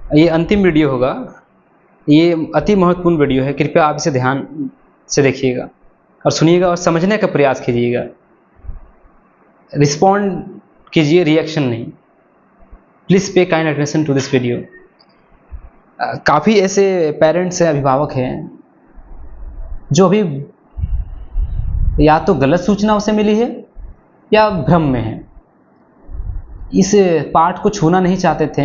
ये अंतिम वीडियो होगा, ये अति महत्वपूर्ण वीडियो है, कृपया आप इसे ध्यान से देखिएगा और सुनिएगा और समझने का प्रयास कीजिएगा। रिस्पॉन्ड कीजिए, रिएक्शन नहीं। Please pay kind attention to this video. काफ़ी ऐसे पेरेंट्स हैं, अभिभावक हैं, जो अभी या तो गलत सूचना उसे मिली है या भ्रम में है। इस पार्ट को छूना नहीं चाहते थे।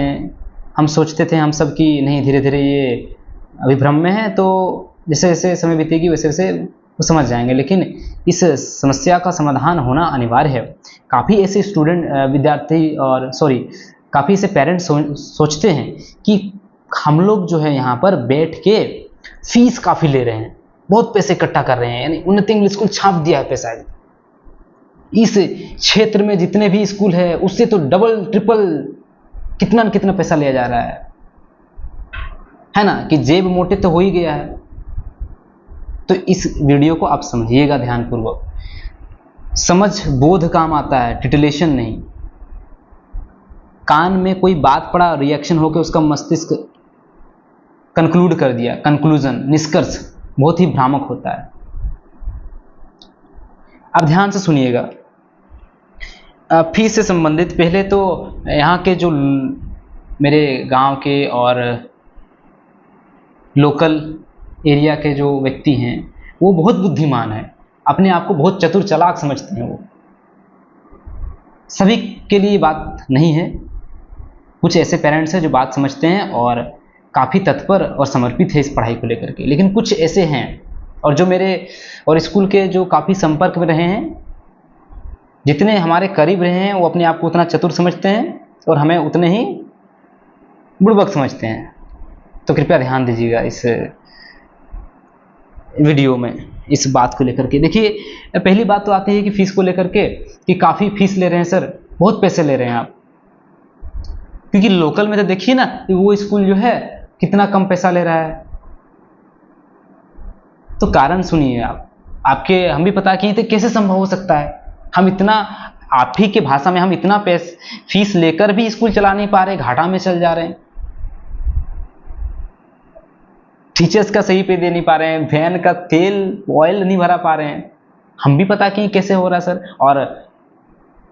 हम सोचते थे हम सब कि नहीं, धीरे धीरे ये अभी भ्रम में है, तो जैसे जैसे समय बीतेगी वैसे वैसे वो समझ जाएंगे। लेकिन इस समस्या का समाधान होना अनिवार्य है। काफ़ी ऐसे स्टूडेंट, विद्यार्थी और काफ़ी ऐसे पेरेंट्स सोचते हैं कि हम लोग जो है यहाँ पर बैठ के फीस काफ़ी ले रहे हैं, बहुत पैसे इकट्ठा कर रहे हैं, यानी उन्नति इंग्लिश स्कूल छाप दिया है पैसा। इस क्षेत्र में जितने भी स्कूल है उससे तो डबल ट्रिपल कितना न कितना पैसा लिया जा रहा है ना, कि जेब मोटे तो हो ही गया है। तो इस वीडियो को आप समझिएगा ध्यानपूर्वक। समझ बोध काम आता है, टिटिलेशन नहीं। कान में कोई बात पड़ा, रिएक्शन होकर उसका मस्तिष्क कंक्लूड कर दिया, कंक्लूजन, निष्कर्ष बहुत ही भ्रामक होता है। अब ध्यान से सुनिएगा। फीस से संबंधित पहले तो यहाँ के जो मेरे गांव के और लोकल एरिया के जो व्यक्ति हैं वो बहुत बुद्धिमान हैं, अपने आप को बहुत चतुर चालाक समझते हैं। वो सभी के लिए बात नहीं है, कुछ ऐसे पेरेंट्स हैं जो बात समझते हैं और काफ़ी तत्पर और समर्पित है इस पढ़ाई को लेकर के। लेकिन कुछ ऐसे हैं और जो मेरे और स्कूल के जो काफ़ी संपर्क में रहे हैं, जितने हमारे करीब रहे हैं, वो अपने आप को उतना चतुर समझते हैं और हमें उतने ही बुड़बक समझते हैं। तो कृपया ध्यान दीजिएगा इस वीडियो में इस बात को लेकर के। देखिए, पहली बात तो आती है कि फीस को लेकर के, कि काफ़ी फीस ले रहे हैं सर, बहुत पैसे ले रहे हैं आप। क्योंकि लोकल में तो देखिए ना कि वो स्कूल जो है कितना कम पैसा ले रहा है। तो कारण सुनिए आप, आपके हम भी पता किए थे कैसे संभव हो सकता है। हम इतना, आप ही के भाषा में, हम इतना फीस लेकर भी स्कूल चला नहीं पा रहे, घाटा में चल जा रहे हैं। टीचर्स का सही पे दे नहीं पा रहे हैं, वैन का तेल ऑयल नहीं भरा पा रहे हैं। हम भी पता किए कैसे हो रहा है सर। और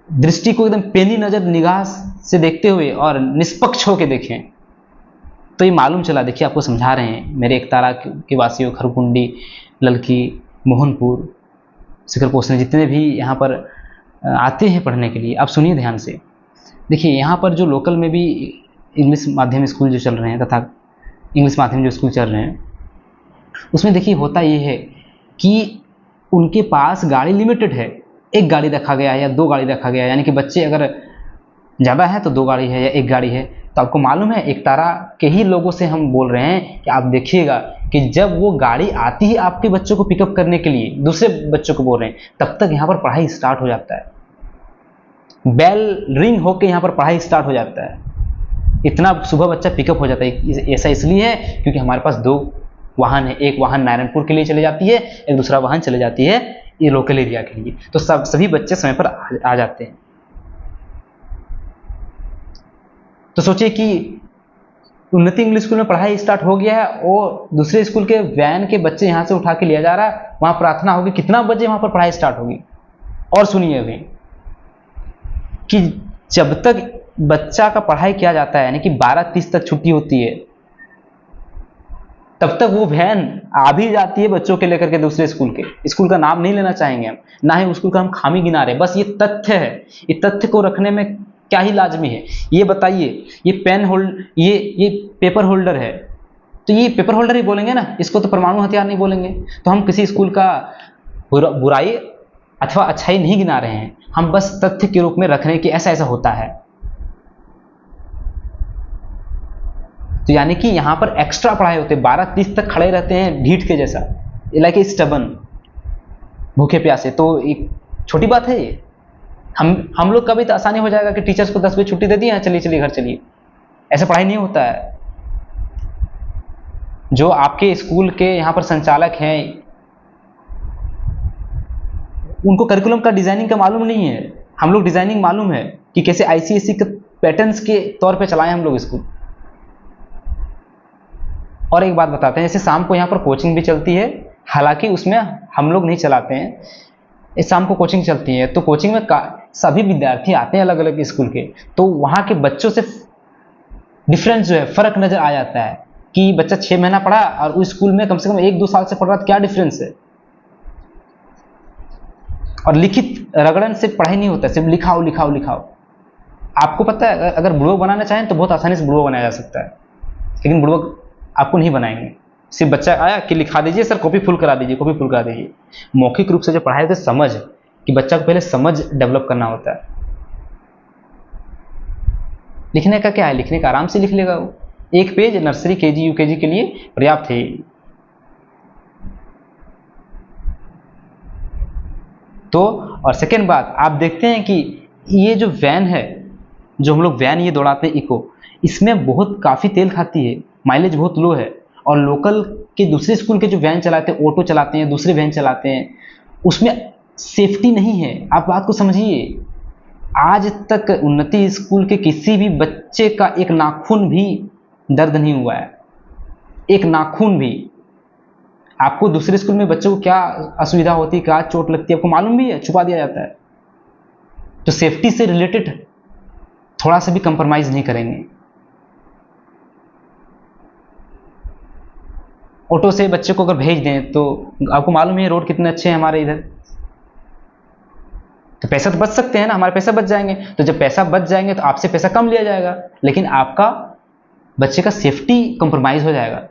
दृष्टि को एकदम पेनी नजर निगाह से देखते हुए और निष्पक्ष होकर देखें तो ये मालूम चला। देखिए, आपको समझा रहे हैं मेरे एकतारा के वासियों, खरकुंडी, ललकी, मोहनपुर, शिखरपोसने, जितने भी यहाँ पर आते हैं पढ़ने के लिए, आप सुनिए ध्यान से। देखिए, यहाँ पर जो लोकल में भी इंग्लिश माध्यम स्कूल जो चल रहे हैं तथा इंग्लिश माध्यम जो स्कूल चल रहे हैं, उसमें देखिए होता ये है कि उनके पास गाड़ी लिमिटेड है। एक गाड़ी रखा गया है या दो गाड़ी रखा गया है, यानी कि बच्चे अगर ज़्यादा है तो दो गाड़ी है या एक गाड़ी है। तो आपको मालूम है, एकतारा के ही लोगों से हम बोल रहे हैं कि आप देखिएगा कि जब वो गाड़ी आती है आपके बच्चों को पिकअप करने के लिए, दूसरे बच्चों को बोल रहे हैं, तब तक यहाँ पर पढ़ाई स्टार्ट हो जाता है। बेल रिंग होकर यहाँ पर पढ़ाई स्टार्ट हो जाता है। इतना सुबह बच्चा पिकअप हो जाता है। ऐसा इसलिए है क्योंकि हमारे पास दो वाहन है। एक वाहन नारायणपुर के लिए चले जाती है, एक दूसरा वाहन चले जाती है ये लोकल एरिया के लिए। तो सभी बच्चे समय पर आ जाते हैं। तो सोचिए कि उन्नति इंग्लिश स्कूल में पढ़ाई स्टार्ट हो गया है और दूसरे स्कूल के वैन के बच्चे यहाँ से उठा के लिया जा रहा है। वहाँ प्रार्थना होगी, कितना बजे वहाँ पर पढ़ाई स्टार्ट होगी। और सुनिए अभी कि जब तक बच्चा का पढ़ाई किया जाता है, यानी कि 12:30 तक छुट्टी होती है, तब तक वो वैन आ भी जाती है बच्चों के लेकर के दूसरे स्कूल के। स्कूल का नाम नहीं लेना चाहेंगे हम, ना ही स्कूल का हम खामी गिना रहे, बस ये तथ्य है। ये तथ्य को रखने में क्या ही लाजमी है ये बताइए। ये पेन होल्ड, ये पेपर होल्डर है, तो ये पेपर होल्डर ही बोलेंगे ना, इसको तो परमाणु हथियार नहीं बोलेंगे। तो हम किसी स्कूल का बुराई अथवा अच्छाई नहीं गिना रहे हैं, हम बस तथ्य के रूप में रख रहे हैं कि ऐसा ऐसा होता है। तो यानी कि यहाँ पर एक्स्ट्रा पढ़ाई होते हैं, 12:30 तक खड़े रहते हैं ढीठ के जैसा, लाइक स्टबन, भूखे प्यासे। तो एक छोटी बात है ये। हम लोग का भी तो आसानी हो जाएगा कि टीचर्स को 10 बजे छुट्टी दे दी है, चलिए चलिए घर चलिए। ऐसा पढ़ाई नहीं होता है। जो आपके स्कूल के यहाँ पर संचालक हैं, उनको करिकुलम का डिजाइनिंग का मालूम नहीं है। हम लोग डिजाइनिंग मालूम है कि कैसे ICSE के पैटर्न्स के तौर पे चलाएं हम लोग स्कूल। और एक बात बताते हैं, जैसे शाम को यहाँ पर कोचिंग भी चलती है, हालांकि उसमें हम लोग नहीं चलाते हैं, इस शाम को कोचिंग चलती है, तो कोचिंग में सभी विद्यार्थी आते हैं अलग अलग स्कूल के, तो वहाँ के बच्चों से डिफरेंस जो है, फर्क नजर आ जाता है कि बच्चा 6 महीना पढ़ा और उस स्कूल में कम से कम 1-2 साल से पढ़ रहा, क्या डिफरेंस है। और लिखित रगड़न से पढ़ाई नहीं होता, सिर्फ लिखाओ लिखाओ लिखाओ। आपको पता है अगर बुड़बक बनाना चाहें तो बहुत आसानी से बुड़बक बनाया जा सकता है, लेकिन बुड़बक आपको नहीं बनाएंगे। सिर्फ बच्चा आया कि लिखा दीजिए सर, कॉपी फुल करा दीजिए, कॉपी फुल करा दीजिए। मौखिक रूप से जो पढ़ाई होती है समझ, कि बच्चा को पहले समझ डेवलप करना होता है। लिखने का क्या है, लिखने का आराम से लिख लेगा वो, एक पेज नर्सरी केजी यूकेजी के लिए पर्याप्त है। तो और सेकेंड बात, आप देखते हैं कि ये जो वैन है, जो हम लोग वैन ये दौड़ाते हैं इको, इसमें बहुत काफ़ी तेल खाती है, माइलेज बहुत लो है। और लोकल के दूसरे स्कूल के जो वैन चलाते हैं, ऑटो चलाते हैं, दूसरे वैन चलाते हैं, उसमें सेफ्टी नहीं है। आप बात को समझिए, आज तक उन्नति स्कूल के किसी भी बच्चे का एक नाखून भी दर्द नहीं हुआ है, एक नाखून भी। आपको दूसरे स्कूल में बच्चों को क्या असुविधा होती है, क्या चोट लगती है, आपको मालूम भी है, छुपा दिया जाता है। तो सेफ्टी से रिलेटेड थोड़ा सा भी कंप्रोमाइज नहीं करेंगे। ऑटो से बच्चे को अगर भेज दें तो आपको मालूम है रोड कितने अच्छे हैं हमारे इधर, तो पैसा तो बच सकते हैं ना, हमारे पैसा बच जाएंगे। तो जब पैसा बच जाएंगे तो आपसे पैसा कम लिया जाएगा, लेकिन आपका बच्चे का सेफ्टी कंप्रोमाइज हो जाएगा।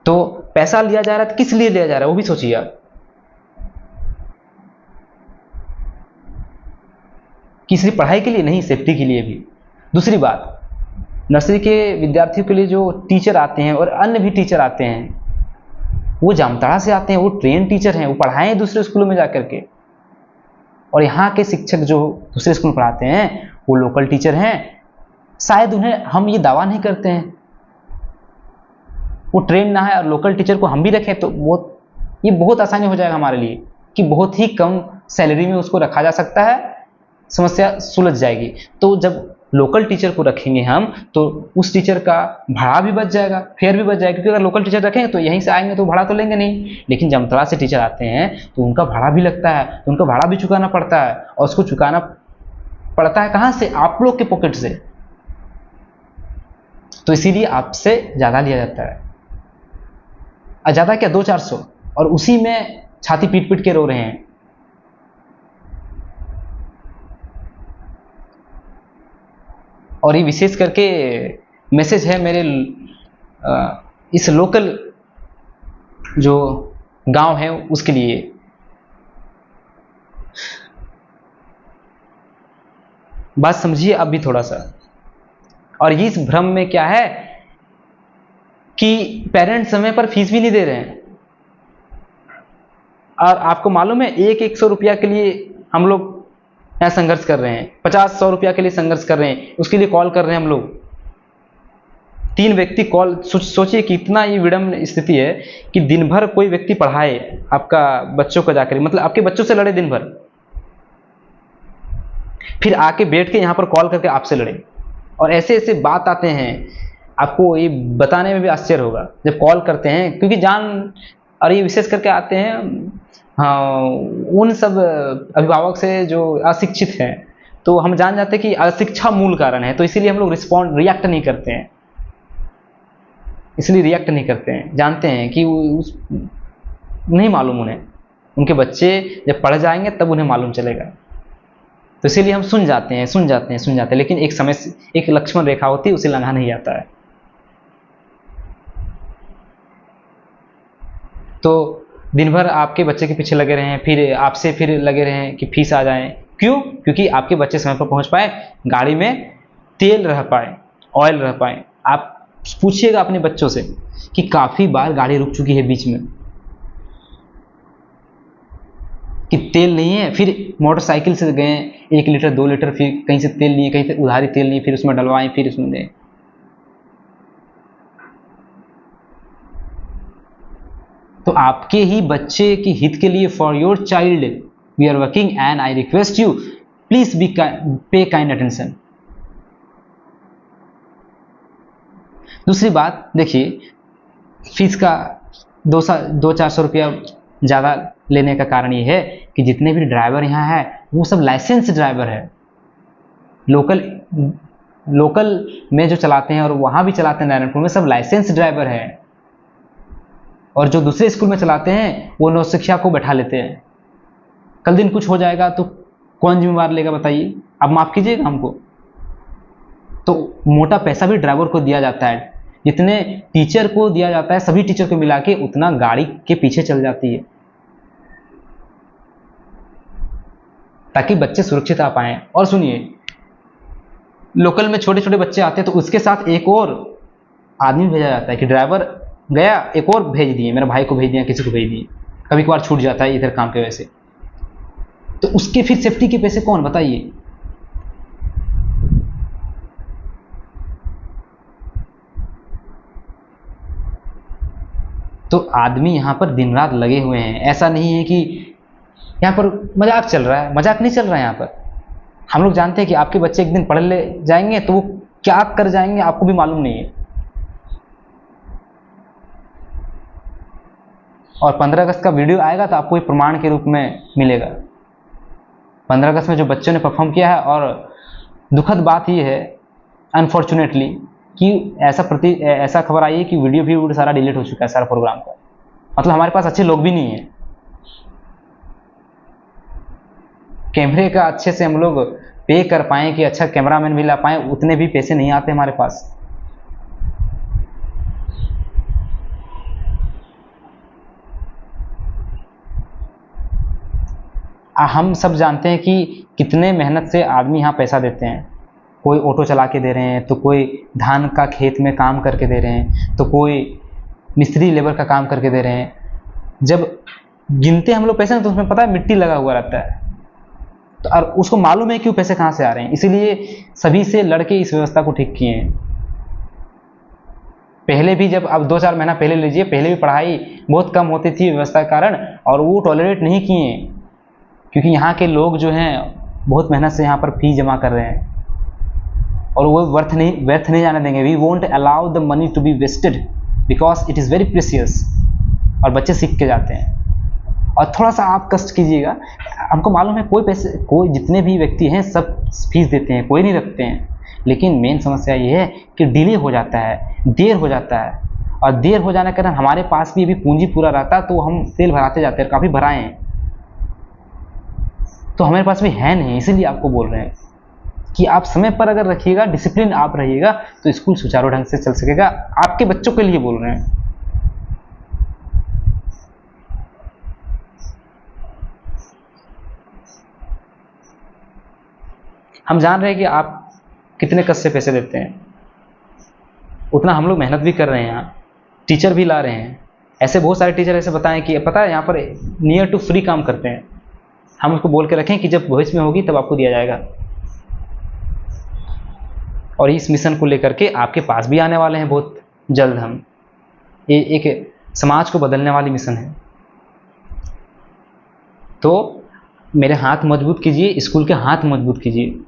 तो पैसा लिया जा रहा है तो किस लिए लिया जा रहा है वो भी सोचिए आप, किसी पढ़ाई के लिए नहीं, सेफ्टी के लिए भी। दूसरी बात, नर्सरी के विद्यार्थियों के लिए जो टीचर आते हैं और अन्य भी टीचर आते हैं, वो जामताड़ा से आते हैं, वो ट्रेन टीचर हैं, वो पढ़ाएं दूसरे स्कूलों में जाकर के। और यहाँ के शिक्षक जो दूसरे स्कूल में पढ़ाते हैं वो लोकल टीचर हैं, शायद उन्हें हम ये दावा नहीं करते हैं, वो ट्रेन ना है और लोकल टीचर को हम भी रखें तो ये बहुत आसानी हो जाएगा हमारे लिए कि बहुत ही कम सैलरी में उसको रखा जा सकता है, समस्या सुलझ जाएगी। तो जब लोकल टीचर को रखेंगे हम तो उस टीचर का भाड़ा भी बच जाएगा, फेयर भी बच जाएगा, क्योंकि अगर लोकल टीचर रखेंगे तो यहीं से आएंगे तो भाड़ा तो लेंगे नहीं, लेकिन जामताड़ा से टीचर आते हैं तो उनका भाड़ा भी लगता है, तो उनका भाड़ा भी चुकाना पड़ता है, और उसको चुकाना पड़ता है कहाँ से, आप लोग के पॉकेट से। तो इसीलिए आपसे ज़्यादा लिया जाता है, ज़्यादा क्या 200-400, और उसी में छाती पीट पीट के रो रहे हैं। और ये विशेष करके मैसेज है मेरे इस लोकल जो गांव है उसके लिए। बात समझिए अब भी थोड़ा सा। और इस भ्रम में क्या है कि पेरेंट्स समय पर फीस भी नहीं दे रहे हैं, और आपको मालूम है 100 रुपया के लिए हम लोग यहाँ संघर्ष कर रहे हैं, 50-100 रुपया के लिए संघर्ष कर रहे हैं, उसके लिए कॉल कर रहे हैं हम लोग। 3 व्यक्ति कॉल, सोचिए कि इतना ये विडम्ब स्थिति है कि दिन भर कोई व्यक्ति पढ़ाए आपका बच्चों को जाकर, मतलब आपके बच्चों से लड़े दिन भर, फिर आके बैठ के यहाँ पर कॉल करके आपसे लड़े। और ऐसे ऐसे बात आते हैं, आपको ये बताने में भी आश्चर्य होगा जब कॉल करते हैं, क्योंकि और ये विशेष करके आते हैं हाँ उन सब अभिभावक से जो अशिक्षित हैं, तो हम जान जाते हैं कि अशिक्षा मूल कारण है, तो इसीलिए हम लोग रिएक्ट नहीं करते हैं, इसलिए रिएक्ट नहीं करते हैं, जानते हैं कि नहीं मालूम उन्हें, उनके बच्चे जब पढ़ जाएंगे तब उन्हें मालूम चलेगा। तो इसीलिए हम सुन जाते हैं, लेकिन एक समय से एक लक्ष्मण रेखा होती है, उसे लंघा नहीं जाता है। तो दिन भर आपके बच्चे के पीछे लगे रहे हैं, फिर आपसे फिर लगे रहे हैं कि फीस आ जाए, क्यों? क्योंकि आपके बच्चे समय पर पहुंच पाए, गाड़ी में तेल रह पाए, ऑयल रह पाए। आप पूछिएगा अपने बच्चों से कि काफी बार गाड़ी रुक चुकी है बीच में कि तेल नहीं है, फिर मोटरसाइकिल से गए 1 लीटर 2 लीटर, फिर कहीं से तेल लिए, कहीं से उधारी तेल लिए, फिर उसमें डलवाएं, फिर उसमें दें। तो आपके ही बच्चे के हित के लिए, for your child we are working and I request you please be pay kind attention. दूसरी बात देखिए, फीस का 200-400 रुपया ज़्यादा लेने का कारण ये है कि जितने भी ड्राइवर यहाँ है वो सब लाइसेंस ड्राइवर है। लोकल में जो चलाते हैं और वहाँ भी चलाते हैं नारायणपुर में, सब लाइसेंस ड्राइवर है। और जो दूसरे स्कूल में चलाते हैं वो नौशिक्षा को बैठा लेते हैं। कल दिन कुछ हो जाएगा तो कौन जिम्मेवार लेगा बताइए? आप माफ़ कीजिएगा हमको। तो मोटा पैसा भी ड्राइवर को दिया जाता है, जितने टीचर को दिया जाता है सभी टीचर को मिला के उतना गाड़ी के पीछे चल जाती है, ताकि बच्चे सुरक्षित आ पाएँ। और सुनिए, लोकल में छोटे छोटे बच्चे आते हैं तो उसके साथ एक और आदमी भेजा जाता है कि ड्राइवर गया, एक और भेज दिए, मेरे भाई को भेज दिया, किसी को भेज दिए। कभी कभार छूट जाता है इधर काम के वजह से, तो उसके फिर सेफ्टी के पैसे कौन बताइए? तो आदमी यहाँ पर दिन रात लगे हुए हैं। ऐसा नहीं है कि यहाँ पर मजाक चल रहा है, मजाक नहीं चल रहा है यहाँ पर। हम लोग जानते हैं कि आपके बच्चे एक दिन पढ़ ले जाएंगे तो वो क्या कर जाएंगे आपको भी मालूम नहीं है। और 15 अगस्त का वीडियो आएगा तो आपको प्रमाण के रूप में मिलेगा। 15 अगस्त में जो बच्चों ने परफॉर्म किया है, और दुखद बात ये है अनफॉर्चुनेटली कि ऐसा खबर आई है कि वीडियो भी सारा डिलीट हो चुका है, सारा प्रोग्राम का। मतलब हमारे पास अच्छे लोग भी नहीं है, कैमरे का अच्छे से हम लोग पे कर पाएँ कि अच्छा कैमरामैन भी ला पाएँ, उतने भी पैसे नहीं आते हमारे पास। हम सब जानते हैं कि कितने मेहनत से आदमी यहाँ पैसा देते हैं। कोई ऑटो चला के दे रहे हैं, तो कोई धान का खेत में काम करके दे रहे हैं, तो कोई मिस्त्री लेबर का काम करके दे रहे हैं। जब गिनते हम लोग पैसे ना तो उसमें पता है मिट्टी लगा हुआ रहता है, तो और उसको मालूम है कि वो पैसे कहाँ से आ रहे हैं। इसीलिए सभी से लड़के इस व्यवस्था को ठीक किए हैं। पहले भी जब अब 2-4 महीना पहले लीजिए, पहले भी पढ़ाई बहुत कम होती थी व्यवस्था के कारण, और वो टॉलरेट नहीं किए क्योंकि यहाँ के लोग जो हैं बहुत मेहनत से यहाँ पर फीस जमा कर रहे हैं, और वो व्यर्थ नहीं जाने देंगे। We won't allow the money to be wasted because it is very precious, और बच्चे सीख के जाते हैं। और थोड़ा सा आप कष्ट कीजिएगा, हमको मालूम है कोई जितने भी व्यक्ति हैं सब फीस देते हैं, कोई नहीं रखते हैं, लेकिन मेन समस्या ये है कि डिले हो जाता है, देर हो जाता है, और देर हो जाने के कारण हमारे पास भी अभी पूंजी पूरा रहता तो हम तेल भराते जाते हैं, काफ़ी भराए हैं, तो हमारे पास भी है नहीं। इसीलिए आपको बोल रहे हैं कि आप समय पर अगर रखिएगा, डिसिप्लिन आप रहिएगा, तो स्कूल सुचारू ढंग से चल सकेगा। आपके बच्चों के लिए बोल रहे हैं। हम जान रहे हैं कि आप कितने कष्ट से पैसे देते हैं, उतना हम लोग मेहनत भी कर रहे हैं, यहाँ टीचर भी ला रहे हैं। ऐसे बहुत सारे टीचर ऐसे बताएं कि पता है यहाँ पर नियर टू फ्री काम करते हैं। हम उसको बोल के रखें कि जब भविष्य में होगी तब आपको दिया जाएगा। और इस मिशन को लेकर के आपके पास भी आने वाले हैं बहुत जल्द हम। ये एक समाज को बदलने वाली मिशन है। तो मेरे हाथ मजबूत कीजिए, स्कूल के हाथ मजबूत कीजिए।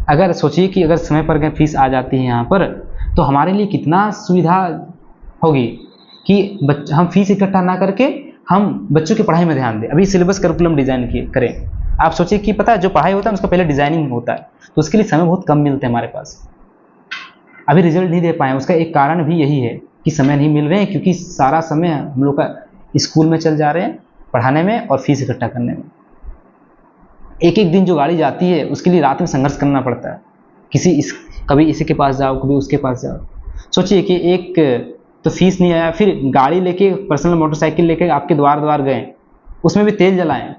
अगर सोचिए कि अगर समय पर अगर फीस आ जाती है यहाँ पर, तो हमारे लिए कितना सुविधा होगी कि हम फीस इकट्ठा ना करके हम बच्चों की पढ़ाई में ध्यान दें। अभी सिलेबस करिकुलम डिज़ाइन करें। आप सोचिए कि पता है जो पढ़ाई होता है उसका पहले डिज़ाइनिंग होता है, तो उसके लिए समय बहुत कम मिलते हैं हमारे पास। अभी रिजल्ट नहीं दे पाए, उसका एक कारण भी यही है कि समय नहीं मिल रहे हैं, क्योंकि सारा समय हम लोग का स्कूल में चल जा रहे हैं, पढ़ाने में और फीस इकट्ठा करने में। एक एक दिन जो गाड़ी जाती है उसके लिए रात में संघर्ष करना पड़ता है। कभी इसी के पास जाओ, कभी उसके पास जाओ। सोचिए कि एक तो फीस नहीं आया, फिर गाड़ी लेके, पर्सनल मोटरसाइकिल लेके आपके द्वार द्वार गए, उसमें भी तेल जलाएं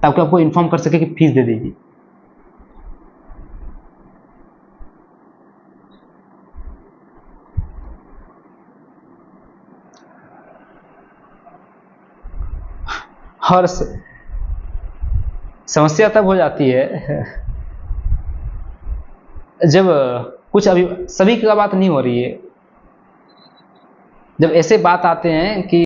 ताकि आपको इन्फॉर्म कर सके कि फीस दे दीजिए। और समस्या तब हो जाती है जब कुछ, अभी सभी का बात नहीं हो रही है, जब ऐसे बात आते हैं कि